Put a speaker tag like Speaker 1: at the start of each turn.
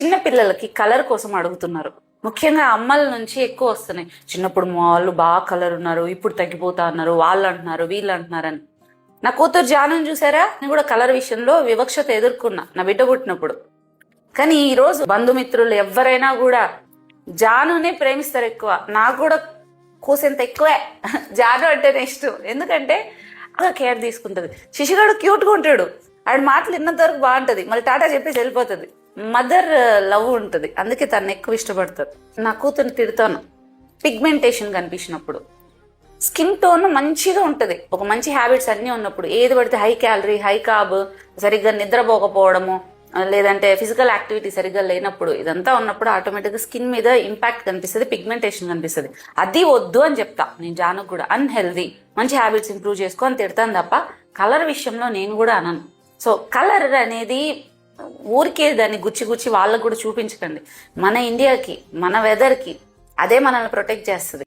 Speaker 1: చిన్న పిల్లలకి కలర్ కోసం అడుగుతున్నారు. ముఖ్యంగా అమ్మల నుంచి ఎక్కువ వస్తున్నాయి. చిన్నప్పుడు మా వాళ్ళు బాగా కలర్ ఉన్నారు, ఇప్పుడు తగ్గిపోతా అన్నారు, వాళ్ళు అంటున్నారు వీళ్ళు అంటున్నారని. నా కూతురు జానుని చూసారా, నేను కూడా కలర్ విషయంలో వివక్షత ఎదుర్కొన్నా నా బిడ్డ పుట్టినప్పుడు. కానీ ఈరోజు బంధుమిత్రులు ఎవరైనా కూడా జానునే ప్రేమిస్తారు ఎక్కువ. నాకు కూడా కూసేంత ఎక్కువే జాను అంటేనే ఇష్టం. ఎందుకంటే అలా కేర్ తీసుకుంటుంది. శిశుగాడు క్యూట్గా ఉంటాడు, ఆడ మాటలు విన్నంత వరకు బాగుంటుంది, మళ్ళీ టాటా చెప్పేసి వెళ్ళిపోతుంది. మదర్ లవ్ ఉంటుంది, అందుకే తను ఎక్కువ ఇష్టపడుతుంది. నా కూతుర్ని తిడతాను పిగ్మెంటేషన్ కనిపించినప్పుడు. స్కిన్ టోన్ మంచిగా ఉంటుంది, ఒక మంచి హ్యాబిట్స్ అన్నీ ఉన్నప్పుడు. ఏది పడితే హై క్యాలరీ హై కార్బ్, సరిగ్గా నిద్రపోకపోవడము, లేదంటే ఫిజికల్ యాక్టివిటీ సరిగ్గా లేనప్పుడు, ఇదంతా ఉన్నప్పుడు ఆటోమేటిక్గా స్కిన్ మీద ఇంపాక్ట్ కనిపిస్తుంది, పిగ్మెంటేషన్ కనిపిస్తుంది. అది వద్దు అని చెప్తా నేను జానుకు కూడా. అన్హెల్దీ, మంచి హ్యాబిట్స్ ఇంప్రూవ్ చేసుకో అని తిడతాను తప్ప కలర్ విషయంలో నేను కూడా అనను. సో కలర్ అనేది ఊరికే దాన్ని గుచ్చి వాళ్ళకు కూడా చూపించకండి. మన ఇండియాకి, మన వెదర్కి అదే మనల్ని ప్రొటెక్ట్ చేస్తుంది.